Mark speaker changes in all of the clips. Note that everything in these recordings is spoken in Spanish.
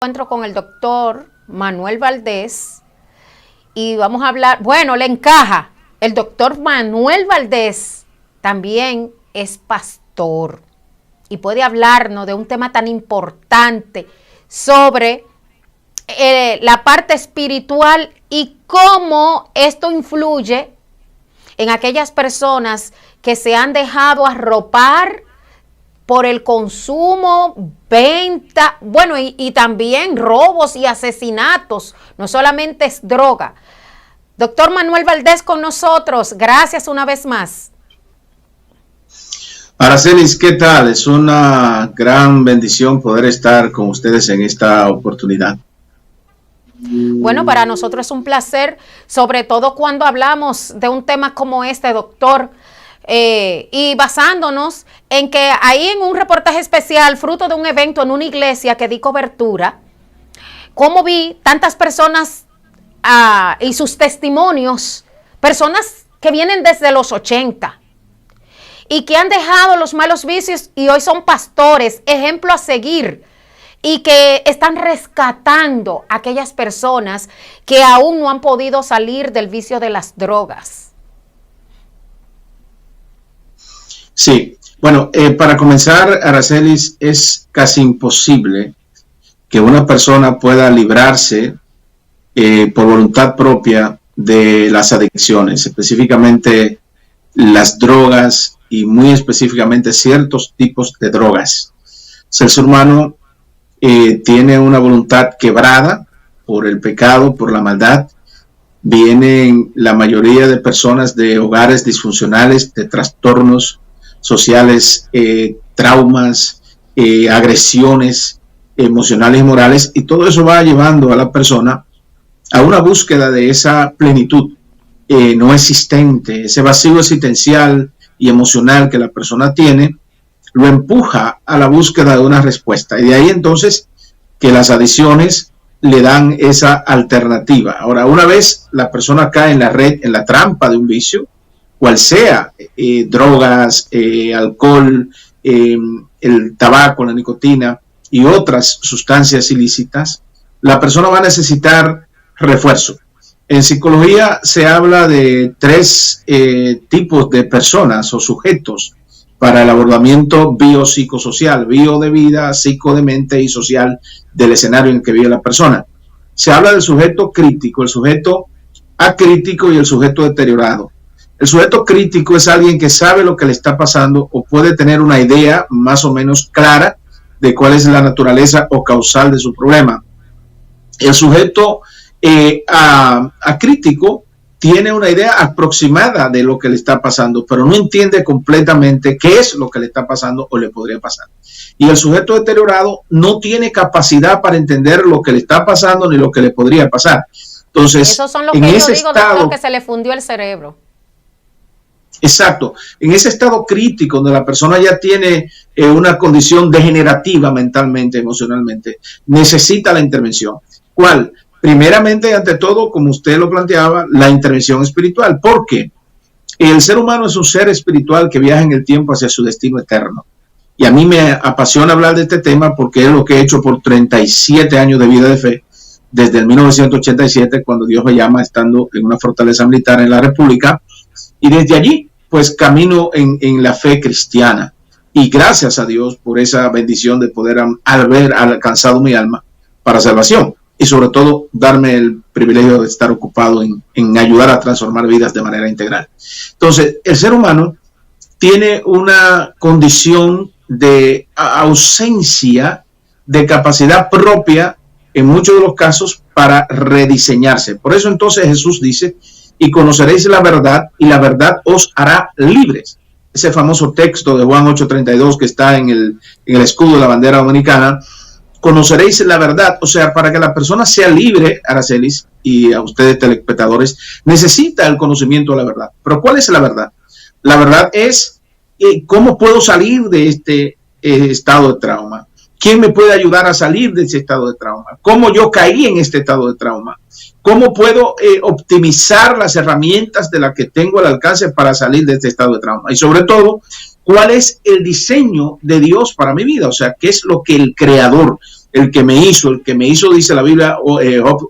Speaker 1: Encuentro con el doctor Manuel Valdés y vamos a hablar, bueno, le encaja, el doctor Manuel Valdés también es pastor y puede hablarnos de un tema tan importante sobre la parte espiritual y cómo esto influye en aquellas personas que se han dejado arropar por el consumo, venta, bueno, y también robos y asesinatos, no solamente es droga. Doctor Manuel Valdés con nosotros, gracias una vez más.
Speaker 2: Aracelis, ¿qué tal? Es una gran bendición poder estar con ustedes en esta oportunidad.
Speaker 1: Bueno, para nosotros es un placer, sobre todo cuando hablamos de un tema como este, doctor, y basándonos en que ahí en un reportaje especial, fruto de un evento en una iglesia que di cobertura, como vi tantas personas y sus testimonios, personas que vienen desde los 80 y que han dejado los malos vicios y hoy son pastores, ejemplo a seguir, y que están rescatando a aquellas personas que aún no han podido salir del vicio de las drogas.
Speaker 2: Sí, bueno, para comenzar, Aracelis, es casi imposible que una persona pueda librarse por voluntad propia de las adicciones, específicamente las drogas y muy específicamente ciertos tipos de drogas. El ser humano tiene una voluntad quebrada por el pecado, por la maldad. Vienen la mayoría de personas de hogares disfuncionales, de trastornos sociales, traumas, agresiones emocionales y morales, y todo eso va llevando a la persona a una búsqueda de esa plenitud no existente, ese vacío existencial y emocional que la persona tiene, lo empuja a la búsqueda de una respuesta, y de ahí entonces que las adicciones le dan esa alternativa. Ahora, una vez la persona cae en la red, en la trampa de un vicio, cual sea, drogas, alcohol, el tabaco, la nicotina y otras sustancias ilícitas, la persona va a necesitar refuerzo. En psicología se habla de tres tipos de personas o sujetos para el abordamiento biopsicosocial, bio de vida, psico de mente y social del escenario en el que vive la persona. Se habla del sujeto crítico, el sujeto acrítico y el sujeto deteriorado. El sujeto crítico es alguien que sabe lo que le está pasando o puede tener una idea más o menos clara de cuál es la naturaleza o causal de su problema. El sujeto acrítico tiene una idea aproximada de lo que le está pasando, pero no entiende completamente qué es lo que le está pasando o le podría pasar. Y el sujeto deteriorado no tiene capacidad para entender lo que le está pasando ni lo que le podría pasar. Entonces,
Speaker 1: esos son los que yo digo, doctor, que se le fundió el cerebro.
Speaker 2: Exacto, en ese estado crítico donde la persona ya tiene una condición degenerativa mentalmente, emocionalmente, necesita la intervención. ¿Cuál? Primeramente, ante todo, como usted lo planteaba, la intervención espiritual. ¿Por qué? El ser humano es un ser espiritual que viaja en el tiempo hacia su destino eterno. Y a mí me apasiona hablar de este tema porque es lo que he hecho por 37 años de vida de fe, desde el 1987, cuando Dios me llama estando en una fortaleza militar en la República, y desde allí pues camino en la fe cristiana, y gracias a Dios por esa bendición de poder haber alcanzado mi alma para salvación, y sobre todo darme el privilegio de estar ocupado en ayudar a transformar vidas de manera integral. Entonces, el ser humano tiene una condición de ausencia de capacidad propia en muchos de los casos para rediseñarse. Por eso entonces Jesús dice: y conoceréis la verdad, y la verdad os hará libres. Ese famoso texto de Juan 8:32 que está en el escudo de la bandera dominicana. Conoceréis la verdad, o sea, para que la persona sea libre, Aracelis, y a ustedes telespectadores, necesita el conocimiento de la verdad. Pero ¿cuál es la verdad? La verdad es cómo puedo salir de este estado de trauma. ¿Quién me puede ayudar a salir de ese estado de trauma? ¿Cómo yo caí en este estado de trauma? ¿Cómo puedo optimizar las herramientas de las que tengo al alcance para salir de este estado de trauma? Y sobre todo, ¿cuál es el diseño de Dios para mi vida? O sea, ¿qué es lo que el Creador el que me hizo, dice la Biblia, Job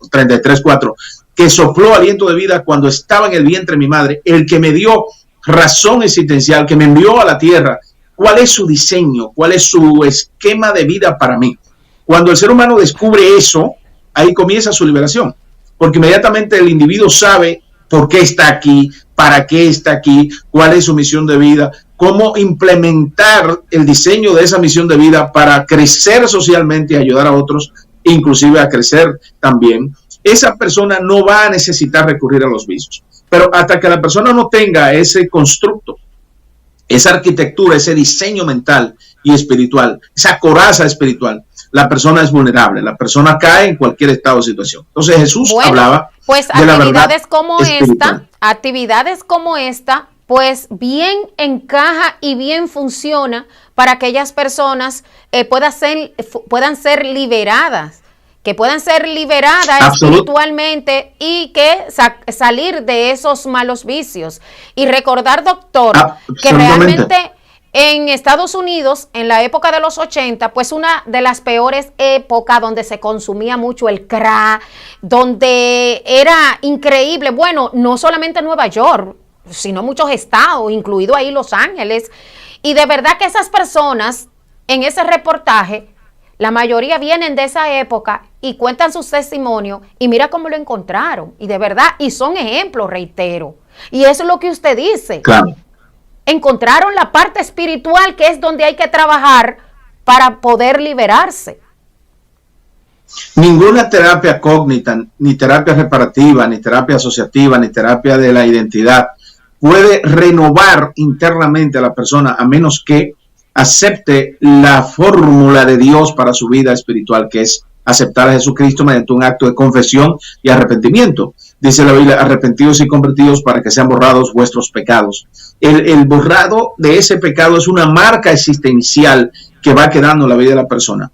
Speaker 2: 33:4, que sopló aliento de vida cuando estaba en el vientre de mi madre, el que me dio razón existencial, que me envió a la tierra. ¿Cuál es su diseño? ¿Cuál es su esquema de vida para mí? Cuando el ser humano descubre eso, ahí comienza su liberación, porque inmediatamente el individuo sabe por qué está aquí, para qué está aquí, cuál es su misión de vida, cómo implementar el diseño de esa misión de vida para crecer socialmente y ayudar a otros, inclusive a crecer también. Esa persona no va a necesitar recurrir a los vicios. Pero hasta que la persona no tenga ese constructo, esa arquitectura, ese diseño mental y espiritual, esa coraza espiritual, la persona es vulnerable, la persona cae en cualquier estado o situación. Entonces Jesús hablaba
Speaker 1: pues
Speaker 2: de la verdad
Speaker 1: actividades como esta, pues bien encaja y bien funciona para aquellas personas puedan ser liberadas, que puedan ser liberadas espiritualmente y que salir de esos malos vicios. Y recordar, doctor, que realmente en Estados Unidos, en la época de los 80, pues una de las peores épocas donde se consumía mucho el crack, donde era increíble, bueno, no solamente Nueva York, sino muchos estados, incluido ahí Los Ángeles. Y de verdad que esas personas en ese reportaje, la mayoría vienen de esa época y cuentan sus testimonios y mira cómo lo encontraron. Y de verdad, y son ejemplos, reitero. Y eso es lo que usted dice.
Speaker 2: Claro.
Speaker 1: Encontraron la parte espiritual, que es donde hay que trabajar para poder liberarse.
Speaker 2: Ninguna terapia cógnita, ni terapia reparativa, ni terapia asociativa, ni terapia de la identidad puede renovar internamente a la persona a menos que acepte la fórmula de Dios para su vida espiritual, que es aceptar a Jesucristo mediante un acto de confesión y arrepentimiento. Dice la Biblia, arrepentidos y convertidos para que sean borrados vuestros pecados. El borrado de ese pecado es una marca existencial que va quedando en la vida de la persona.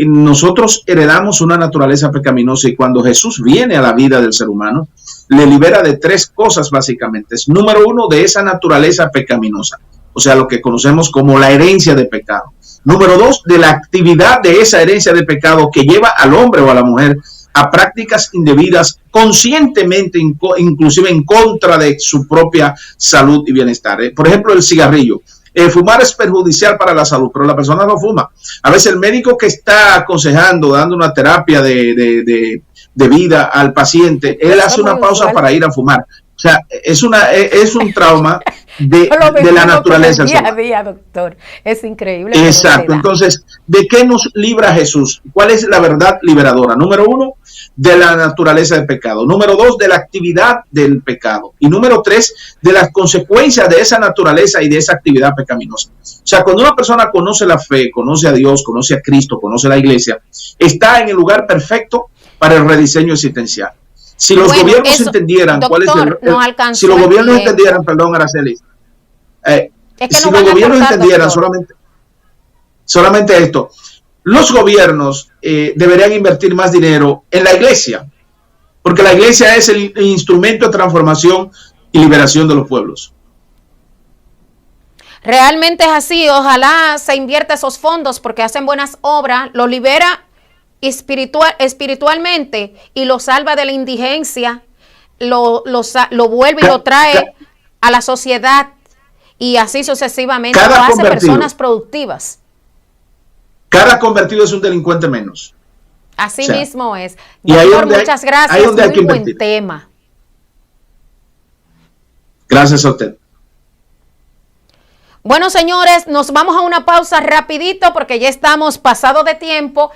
Speaker 2: Nosotros heredamos una naturaleza pecaminosa y cuando Jesús viene a la vida del ser humano, le libera de tres cosas básicamente. Número uno, de esa naturaleza pecaminosa, o sea, lo que conocemos como la herencia de pecado. Número dos, de la actividad de esa herencia de pecado que lleva al hombre o a la mujer a prácticas indebidas, conscientemente, inclusive en contra de su propia salud y bienestar. Por ejemplo, el cigarrillo. Fumar es perjudicial para la salud, pero la persona no fuma. A veces el médico que está aconsejando, dando una terapia de vida al paciente, él hace una pausa para ir a fumar. O sea, es un trauma de la naturaleza.
Speaker 1: Día a día, doctor. Es increíble.
Speaker 2: Exacto. Entonces, ¿de qué nos libra Jesús? ¿Cuál es la verdad liberadora? Número uno, de la naturaleza del pecado. Número dos, de la actividad del pecado. Y número tres, de las consecuencias de esa naturaleza y de esa actividad pecaminosa. O sea, cuando una persona conoce la fe, conoce a Dios, conoce a Cristo, conoce la iglesia, está en el lugar perfecto para el rediseño existencial. Si los gobiernos entendieran cuál es si los gobiernos entendieran, perdón, Araceli, si los gobiernos entendieran solamente esto, los gobiernos deberían invertir más dinero en la iglesia, porque la iglesia es el instrumento de transformación y liberación de los pueblos.
Speaker 1: Realmente es así, ojalá se invierta esos fondos porque hacen buenas obras, lo libera espiritualmente y lo salva de la indigencia, lo vuelve y lo trae a la sociedad y así sucesivamente, lo hace personas productivas.
Speaker 2: Cada convertido es un delincuente menos.
Speaker 1: Así mismo es.
Speaker 2: Doctor,
Speaker 1: muchas gracias, muy buen tema.
Speaker 2: Gracias a usted.
Speaker 1: Bueno, señores, nos vamos a una pausa rapidito porque ya estamos pasado de tiempo.